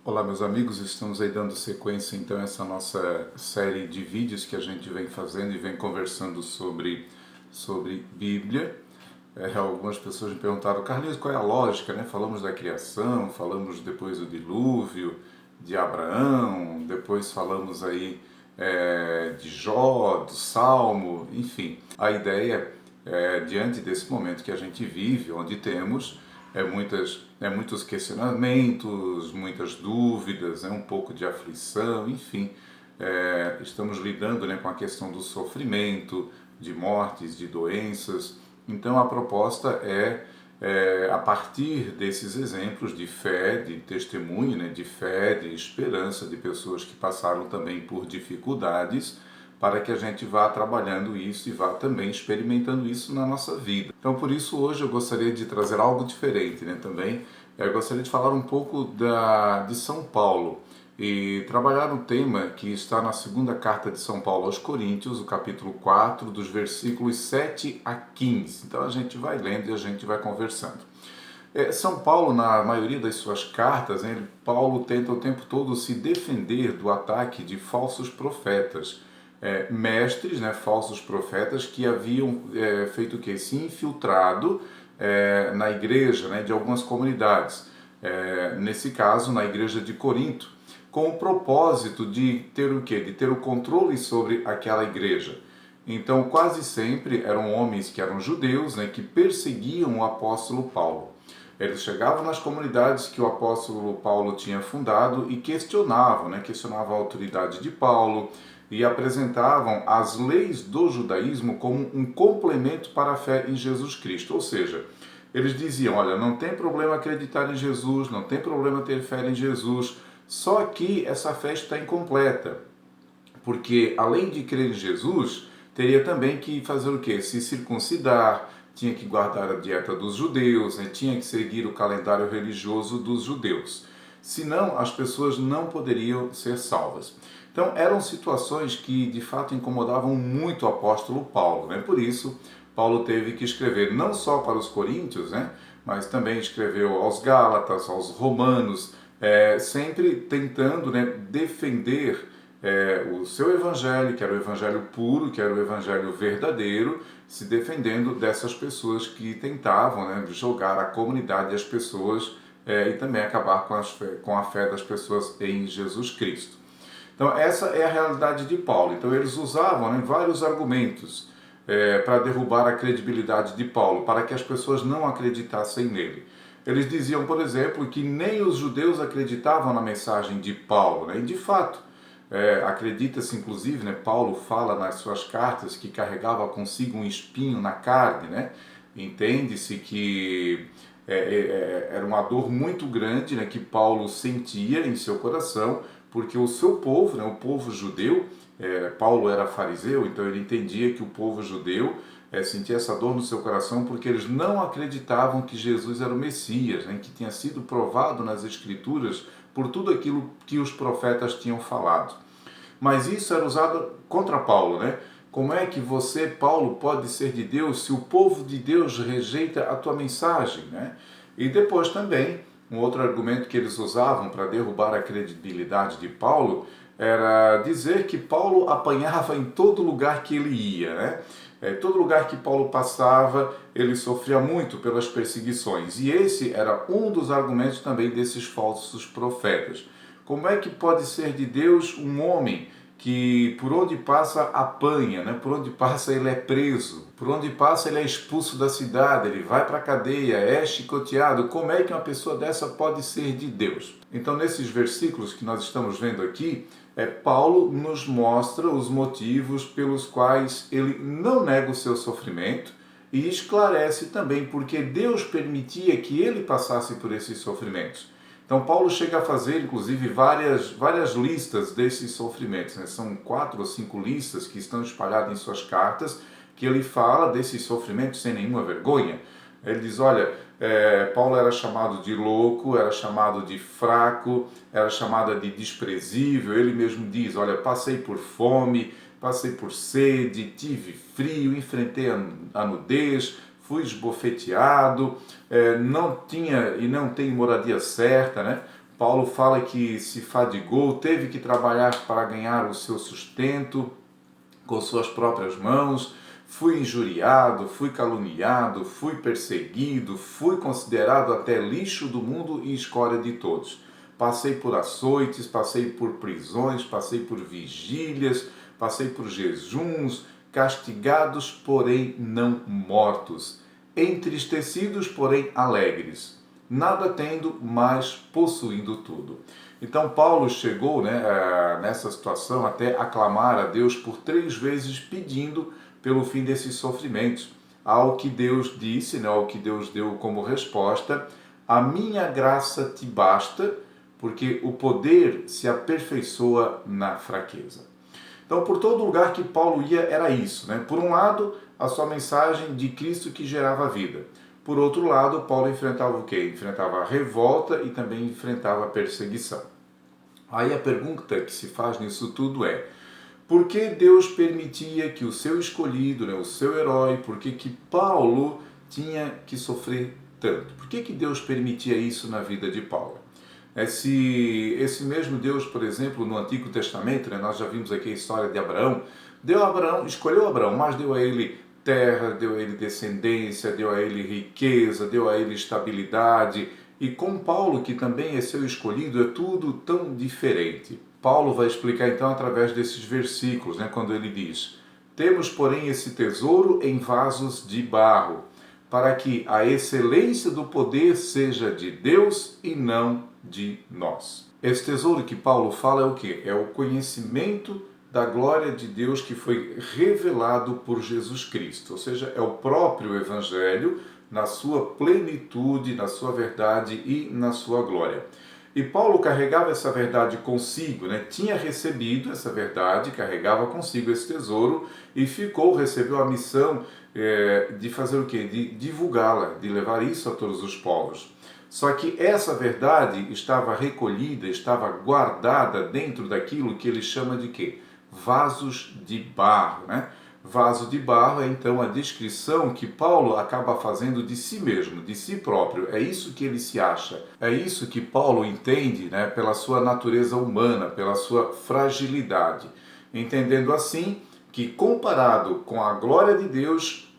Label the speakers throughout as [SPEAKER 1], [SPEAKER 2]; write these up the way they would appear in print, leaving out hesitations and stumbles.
[SPEAKER 1] Olá, meus amigos, estamos aí dando sequência então a essa nossa série de vídeos que a gente vem fazendo e vem conversando sobre Bíblia. Algumas pessoas me perguntaram, Carlinhos, qual é a lógica, né? Falamos da criação, falamos depois do dilúvio, de Abraão, depois falamos aí de Jó, do Salmo, enfim. A ideia diante desse momento que a gente vive, onde temos muitos questionamentos, muitas dúvidas, um pouco de aflição, enfim. Estamos lidando, né, com a questão do sofrimento, de mortes, de doenças. Então a proposta a partir desses exemplos de fé, de testemunho, né, de fé, de esperança de pessoas que passaram também por dificuldades, para que a gente vá trabalhando isso e vá também experimentando isso na nossa vida. Então, por isso, hoje eu gostaria de trazer algo diferente, né, também. Eu gostaria de falar um pouco de São Paulo e trabalhar um tema que está na segunda carta de São Paulo aos Coríntios, o capítulo 4, dos versículos 7 a 15. Então, a gente vai lendo e a gente vai conversando. São Paulo, na maioria das suas cartas, Paulo tenta o tempo todo se defender do ataque de falsos profetas, mestres, né, falsos profetas que haviam feito o quê? Se infiltrado na igreja, né, de algumas comunidades, nesse caso na igreja de Corinto, com o propósito de ter o quê? De ter o controle sobre aquela igreja. Então, quase sempre eram homens que eram judeus, né, que perseguiam o apóstolo Paulo. Eles chegavam nas comunidades que o apóstolo Paulo tinha fundado e questionavam, questionavam a autoridade de Paulo e apresentavam as leis do judaísmo como um complemento para a fé em Jesus Cristo. Ou seja, eles diziam, olha, não tem problema acreditar em Jesus, não tem problema ter fé em Jesus, só que essa fé está incompleta, porque além de crer em Jesus, teria também que fazer o quê? Se circuncidar, tinha que guardar a dieta dos judeus, tinha que seguir o calendário religioso dos judeus. Senão, as pessoas não poderiam ser salvas. Então, eram situações que, de fato, incomodavam muito o apóstolo Paulo. Por isso, Paulo teve que escrever não só para os coríntios, mas também escreveu aos gálatas, aos romanos, sempre tentando defender o seu evangelho, que era o evangelho puro, que era o evangelho verdadeiro, se defendendo dessas pessoas que tentavam jogar a comunidade e as pessoas e também acabar com a fé das pessoas em Jesus Cristo. Então essa é a realidade de Paulo. Então eles usavam vários argumentos para derrubar a credibilidade de Paulo, para que as pessoas não acreditassem nele. Eles diziam, por exemplo, que nem os judeus acreditavam na mensagem de Paulo, e de fato, acredita-se inclusive, Paulo fala nas suas cartas que carregava consigo um espinho na carne, entende-se que era uma dor muito grande que Paulo sentia em seu coração, porque o seu povo, o povo judeu, Paulo era fariseu, então ele entendia que o povo judeu sentia essa dor no seu coração porque eles não acreditavam que Jesus era o Messias, que tinha sido provado nas Escrituras por tudo aquilo que os profetas tinham falado. Mas isso era usado contra Paulo, Como é que você, Paulo, pode ser de Deus se o povo de Deus rejeita a tua mensagem, E depois também, um outro argumento que eles usavam para derrubar a credibilidade de Paulo era dizer que Paulo apanhava em todo lugar que ele ia, todo lugar que Paulo passava, ele sofria muito pelas perseguições. E esse era um dos argumentos também desses falsos profetas. Como é que pode ser de Deus um homem que por onde passa apanha, por onde passa ele é preso, por onde passa ele é expulso da cidade, ele vai para a cadeia, é chicoteado? Como é que uma pessoa dessa pode ser de Deus? Então, nesses versículos que nós estamos vendo aqui, Paulo nos mostra os motivos pelos quais ele não nega o seu sofrimento e esclarece também porque Deus permitia que ele passasse por esses sofrimentos. Então Paulo chega a fazer, inclusive, várias listas desses sofrimentos. São 4 ou 5 listas que estão espalhadas em suas cartas, que ele fala desses sofrimentos sem nenhuma vergonha. Ele diz, olha, Paulo era chamado de louco, era chamado de fraco, era chamado de desprezível. Ele mesmo diz, olha, passei por fome, passei por sede, tive frio, enfrentei a nudez, fui esbofeteado, não tinha e não tem moradia certa, Paulo fala que se fadigou, teve que trabalhar para ganhar o seu sustento com suas próprias mãos. Fui injuriado, fui caluniado, fui perseguido, fui considerado até lixo do mundo e escória de todos. Passei por açoites, passei por prisões, passei por vigílias, passei por jejuns, castigados, porém não mortos, entristecidos, porém alegres, nada tendo, mas possuindo tudo. Então Paulo chegou, nessa situação até a clamar a Deus por 3 vezes pedindo pelo fim desses sofrimentos. Ao que Deus disse, ao que Deus deu como resposta: a minha graça te basta, porque o poder se aperfeiçoa na fraqueza. Então, por todo lugar que Paulo ia, era isso. Por um lado, a sua mensagem de Cristo que gerava vida. Por outro lado, Paulo enfrentava o quê? Enfrentava a revolta e também enfrentava a perseguição. Aí a pergunta que se faz nisso tudo é: por que Deus permitia que o seu escolhido, o seu herói, por que Paulo tinha que sofrer tanto? Por que Deus permitia isso na vida de Paulo? Se esse mesmo Deus, por exemplo, no Antigo Testamento, nós já vimos aqui a história de Abraão, escolheu Abraão, mas deu a ele terra, deu a ele descendência, deu a ele riqueza, deu a ele estabilidade. E com Paulo, que também é seu escolhido, é tudo tão diferente. Paulo vai explicar então através desses versículos, quando ele diz: temos, porém, esse tesouro em vasos de barro, para que a excelência do poder seja de Deus e não de nós. Esse tesouro que Paulo fala é o quê? É o conhecimento da glória de Deus que foi revelado por Jesus Cristo, ou seja, é o próprio Evangelho na sua plenitude, na sua verdade e na sua glória. E Paulo carregava essa verdade consigo, tinha recebido essa verdade, carregava consigo esse tesouro e recebeu a missão de fazer o quê? De divulgá-la, de levar isso a todos os povos. Só que essa verdade estava recolhida, estava guardada dentro daquilo que ele chama de quê? Vasos de barro, Vaso de barro é então a descrição que Paulo acaba fazendo de si mesmo, de si próprio. É isso que ele se acha. É isso que Paulo entende, pela sua natureza humana, pela sua fragilidade. Entendendo assim que, comparado com a glória de Deus,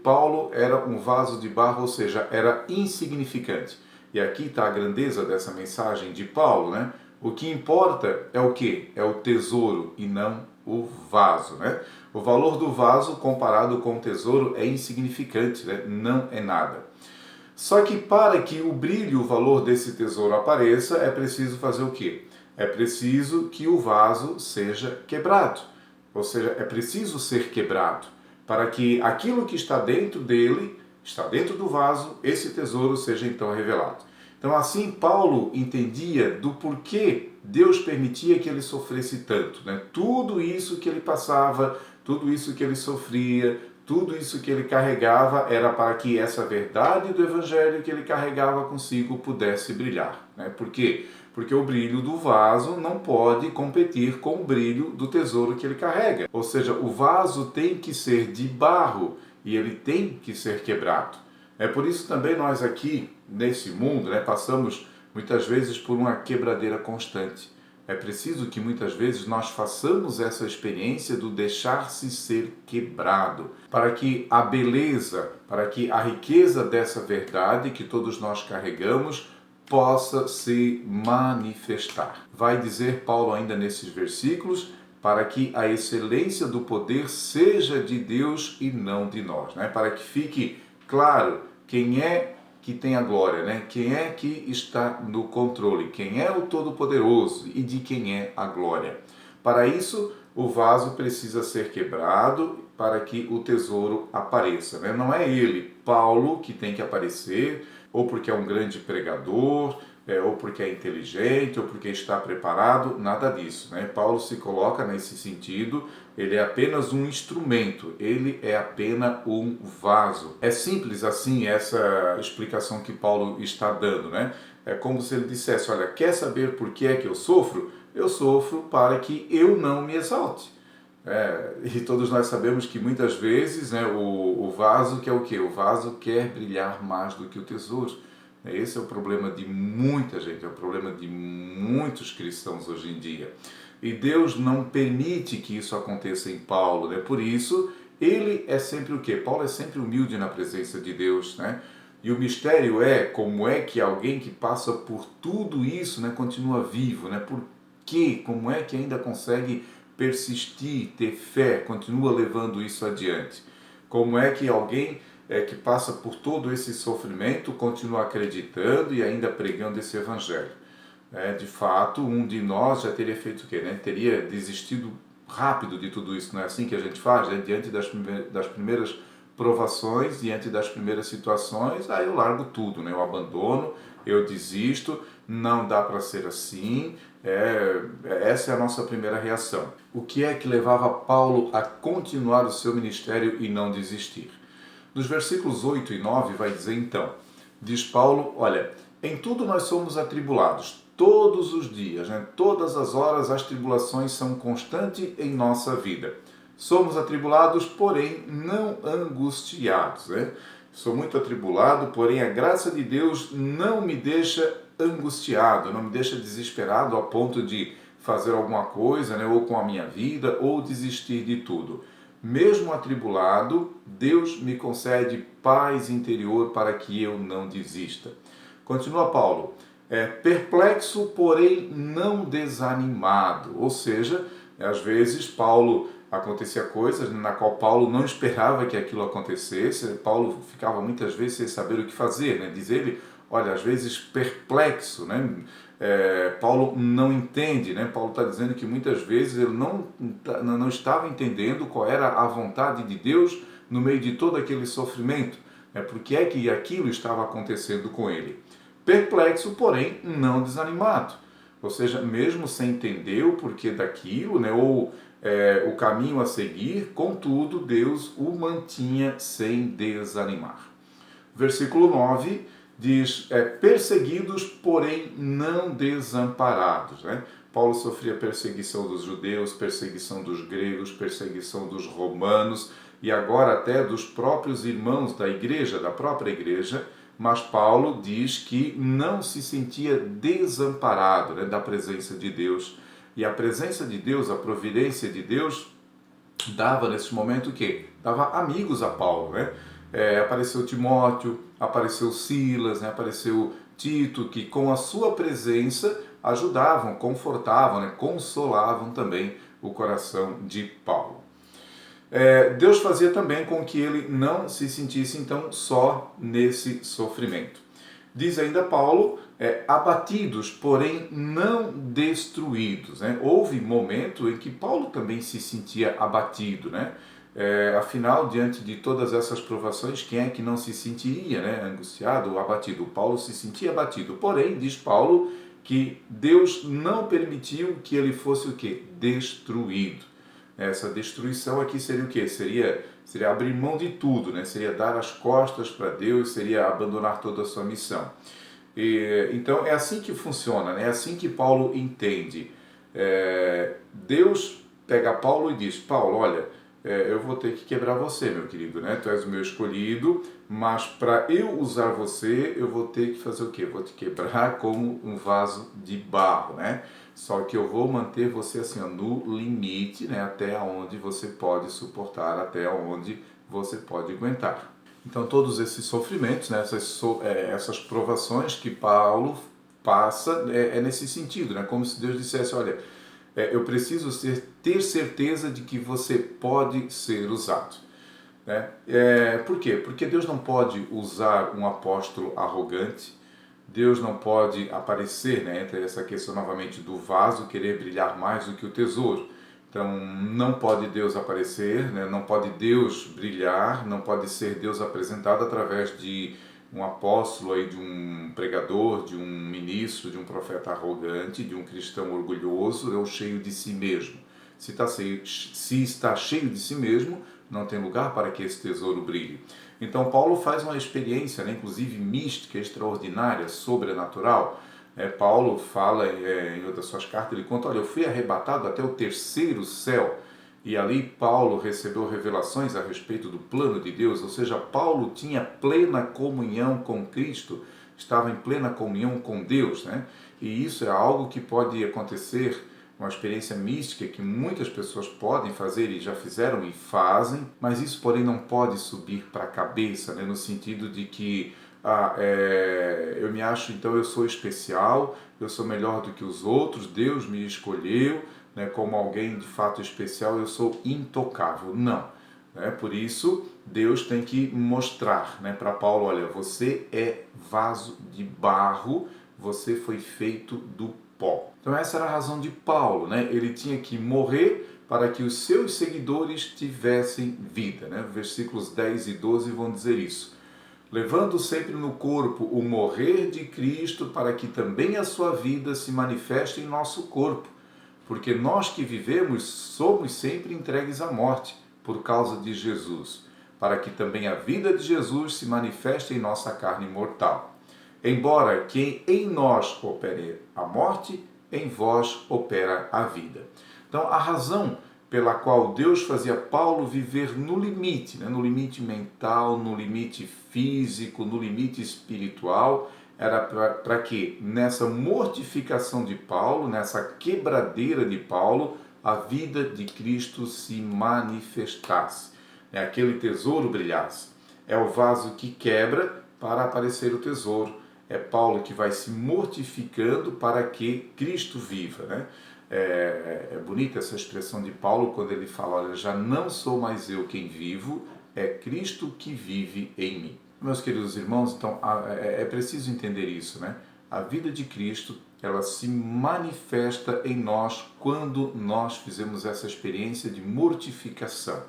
[SPEAKER 1] Paulo, era um vaso de barro, ou seja, era insignificante. E aqui está a grandeza dessa mensagem de Paulo, O que importa é o quê? É o tesouro e não o vaso, O valor do vaso comparado com o tesouro é insignificante, não é nada. Só que para que o brilho, o valor desse tesouro apareça, é preciso fazer o quê? É preciso que o vaso seja quebrado. Ou seja, é preciso ser quebrado para que aquilo que está dentro dele, está dentro do vaso, esse tesouro seja então revelado. Então assim Paulo entendia do porquê Deus permitia que ele sofresse tanto. Tudo isso que ele passava, tudo isso que ele sofria, tudo isso que ele carregava era para que essa verdade do Evangelho que ele carregava consigo pudesse brilhar. Por quê? Porque o brilho do vaso não pode competir com o brilho do tesouro que ele carrega. Ou seja, o vaso tem que ser de barro e ele tem que ser quebrado. É por isso também nós aqui, nesse mundo, passamos muitas vezes por uma quebradeira constante. É preciso que muitas vezes nós façamos essa experiência do deixar-se ser quebrado, para que a beleza, para que a riqueza dessa verdade que todos nós carregamos possa se manifestar. Vai dizer Paulo ainda nesses versículos, para que a excelência do poder seja de Deus e não de nós, Para que fique claro quem é que tem a glória, Quem é que está no controle, quem é o Todo-Poderoso e de quem é a glória. Para isso, o vaso precisa ser quebrado para que o tesouro apareça, Não é ele, Paulo, que tem que aparecer, ou porque é um grande pregador, ou porque é inteligente, ou porque está preparado, nada disso, Paulo se coloca nesse sentido, ele é apenas um instrumento, ele é apenas um vaso. É simples assim essa explicação que Paulo está dando, É como se ele dissesse: olha, quer saber por que é que eu sofro? Eu sofro para que eu não me exalte. E todos nós sabemos que muitas vezes o vaso quer o quê? O vaso quer brilhar mais do que o tesouro. Esse é o problema de muita gente, é o problema de muitos cristãos hoje em dia. E Deus não permite que isso aconteça em Paulo, né? Por isso, ele é sempre o quê? Paulo é sempre humilde na presença de Deus, né? E o mistério é como é que alguém que passa por tudo isso, né, continua vivo, né? Por quê? Como é que ainda consegue persistir, ter fé, continua levando isso adiante? Como é que alguém que passa por todo esse sofrimento continua acreditando e ainda pregando esse evangelho? De fato, um de nós já teria feito o quê? Né? Teria desistido rápido de tudo isso, não é assim que a gente faz? Né? Diante das primeiras provações, diante das primeiras situações, aí eu largo tudo, né? Eu abandono, eu desisto, não dá para ser assim. Essa é a nossa primeira reação. O que é que levava Paulo a continuar o seu ministério e não desistir? Nos versículos 8 e 9 vai dizer então, diz Paulo, olha, em tudo nós somos atribulados, todos os dias, né? Todas as horas as tribulações são constantes em nossa vida. Somos atribulados, porém não angustiados, né? Sou muito atribulado, porém a graça de Deus não me deixa angustiado, não me deixa desesperado ao ponto de fazer alguma coisa, né? Ou com a minha vida, ou desistir de tudo. Mesmo atribulado, Deus me concede paz interior para que eu não desista. Continua Paulo, perplexo, porém não desanimado. Ou seja, às vezes Paulo acontecia coisas na qual Paulo não esperava que aquilo acontecesse. Paulo ficava muitas vezes sem saber o que fazer, né? Diz ele, olha, às vezes perplexo, né? Paulo não entende, né? Paulo está dizendo que muitas vezes ele não estava entendendo qual era a vontade de Deus no meio de todo aquele sofrimento. Por que é que aquilo estava acontecendo com ele? Perplexo, porém não desanimado. Ou seja, mesmo sem entender o porquê daquilo, né? Ou o caminho a seguir, contudo, Deus o mantinha sem desanimar. Versículo 9 diz, perseguidos, porém não desamparados. Né? Paulo sofria perseguição dos judeus, perseguição dos gregos, perseguição dos romanos e agora até dos próprios irmãos da igreja, da própria igreja, mas Paulo diz que não se sentia desamparado, né, da presença de Deus. E a presença de Deus, a providência de Deus, dava nesse momento o quê? Dava amigos a Paulo, né? Apareceu Timóteo, apareceu Silas, né? Apareceu Tito, que com a sua presença ajudavam, confortavam, né? Consolavam também o coração de Paulo. Deus fazia também com que ele não se sentisse então só nesse sofrimento. Diz ainda Paulo, abatidos, porém não destruídos. Né? Houve momento em que Paulo também se sentia abatido, né? Afinal, diante de todas essas provações, quem é que não se sentiria, né, angustiado ou abatido? Paulo se sentia abatido, porém, diz Paulo, que Deus não permitiu que ele fosse o quê? Destruído. Essa destruição aqui seria o quê? Seria abrir mão de tudo, né? Seria dar as costas para Deus, seria abandonar toda a sua missão. Então é assim que funciona, né? É assim que Paulo entende. Deus pega Paulo e diz, Paulo, olha, eu vou ter que quebrar você, meu querido, né? Tu és o meu escolhido, mas para eu usar você, eu vou ter que fazer o quê? Vou te quebrar como um vaso de barro, né? Só que eu vou manter você assim, ó, no limite, né? Até onde você pode suportar, até onde você pode aguentar. Então todos esses sofrimentos, né? Essas provações que Paulo passa, nesse sentido, né? Como se Deus dissesse, olha, eu preciso ter certeza de que você pode ser usado. Né? Por quê? Porque Deus não pode usar um apóstolo arrogante, Deus não pode aparecer, né, entre essa questão novamente do vaso querer brilhar mais do que o tesouro. Então não pode Deus aparecer, né, não pode Deus brilhar, não pode ser Deus apresentado através de um apóstolo, aí, de um pregador, de um ministro, de um profeta arrogante, de um cristão orgulhoso ou cheio de si mesmo. Se está cheio de si mesmo, não tem lugar para que esse tesouro brilhe. Então Paulo faz uma experiência, né, inclusive mística, extraordinária, sobrenatural. Paulo fala em uma das suas cartas, ele conta, olha, eu fui arrebatado até o terceiro céu. E ali Paulo recebeu revelações a respeito do plano de Deus, ou seja, Paulo tinha plena comunhão com Cristo estava em plena comunhão com Deus, né? E isso é algo que pode acontecer, uma experiência mística que muitas pessoas podem fazer e já fizeram e fazem, mas isso, porém, não pode subir para a cabeça, né? No sentido de que eu me acho, então eu sou especial, eu sou melhor do que os outros, Deus me escolheu, né, como alguém de fato especial, eu sou intocável. Não. Né? Por isso, Deus tem que mostrar, né, para Paulo, olha, você é vaso de barro, você foi feito do pó. Então essa era a razão de Paulo, né? Ele tinha que morrer para que os seus seguidores tivessem vida. Né? Versículos 10 e 12 vão dizer isso. Levando sempre no corpo o morrer de Cristo, para que também a sua vida se manifeste em nosso corpo. Porque nós que vivemos somos sempre entregues à morte, por causa de Jesus, para que também a vida de Jesus se manifeste em nossa carne mortal. Embora que em nós opere a morte, em vós opera a vida. Então, a razão pela qual Deus fazia Paulo viver no limite, né? No limite mental, no limite físico, no limite espiritual, era para que nessa mortificação de Paulo, nessa quebradeira de Paulo, a vida de Cristo se manifestasse, né? Aquele tesouro brilhasse. É o vaso que quebra para aparecer o tesouro. É Paulo que vai se mortificando para que Cristo viva, né? É bonita essa expressão de Paulo quando ele fala, olha, já não sou mais eu quem vivo, é Cristo que vive em mim. Meus queridos irmãos, então é preciso entender isso, né? A vida de Cristo, ela se manifesta em nós quando nós fizemos essa experiência de mortificação.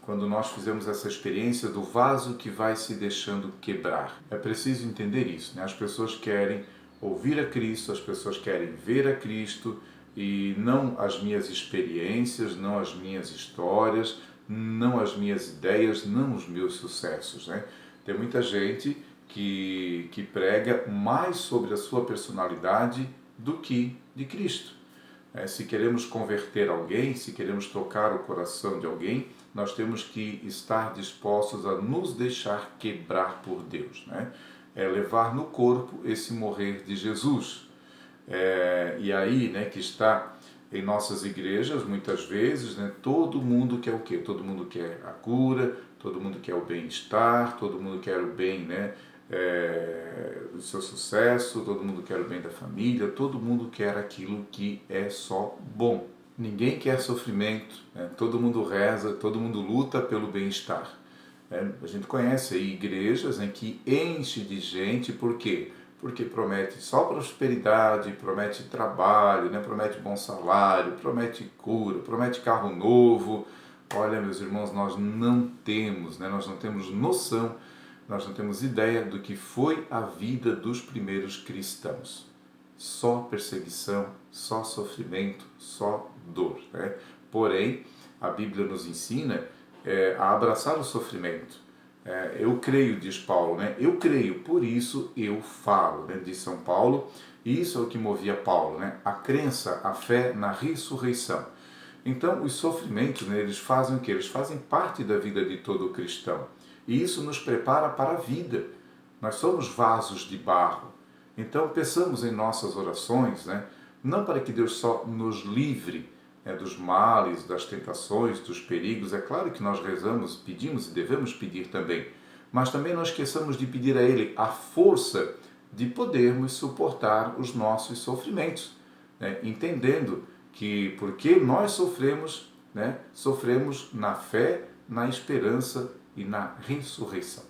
[SPEAKER 1] Quando nós fizemos essa experiência do vaso que vai se deixando quebrar. É preciso entender isso, né? As pessoas querem ouvir a Cristo, as pessoas querem ver a Cristo e não as minhas experiências, não as minhas histórias, não as minhas ideias, não os meus sucessos, né? Tem muita gente que prega mais sobre a sua personalidade do que de Cristo. Se queremos converter alguém, se queremos tocar o coração de alguém, nós temos que estar dispostos a nos deixar quebrar por Deus, né? Levar no corpo esse morrer de Jesus. E aí, né, que está em nossas igrejas, muitas vezes, né, todo mundo quer o quê? Todo mundo quer a cura, todo mundo quer o bem-estar, todo mundo quer o bem, né, o seu sucesso, todo mundo quer o bem da família, todo mundo quer aquilo que é só bom. Ninguém quer sofrimento, né? Todo mundo reza, todo mundo luta pelo bem-estar. A gente conhece aí igrejas em que enche de gente, por quê? Porque promete só prosperidade, promete trabalho, né? Promete bom salário, promete cura, promete carro novo. Olha, meus irmãos, nós não temos, né? Nós não temos noção, nós não temos ideia do que foi a vida dos primeiros cristãos. Só perseguição, só sofrimento, só dor, né? Porém, a Bíblia nos ensina a abraçar o sofrimento. Eu creio, diz Paulo, né? Eu creio, por isso eu falo, né? Diz São Paulo, e isso é o que movia Paulo, né? A crença, a fé na ressurreição. Então, os sofrimentos, né, eles fazem o quê? Eles fazem parte da vida de todo cristão. E isso nos prepara para a vida. Nós somos vasos de barro. Então, peçamos em nossas orações, né, não para que Deus só nos livre dos males, das tentações, dos perigos. É claro que nós rezamos, pedimos e devemos pedir também. Mas também não esqueçamos de pedir a Ele a força de podermos suportar os nossos sofrimentos, né, entendendo que porque nós sofremos, né, sofremos na fé, na esperança e na ressurreição.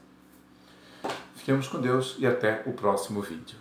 [SPEAKER 1] Fiquemos com Deus e até o próximo vídeo.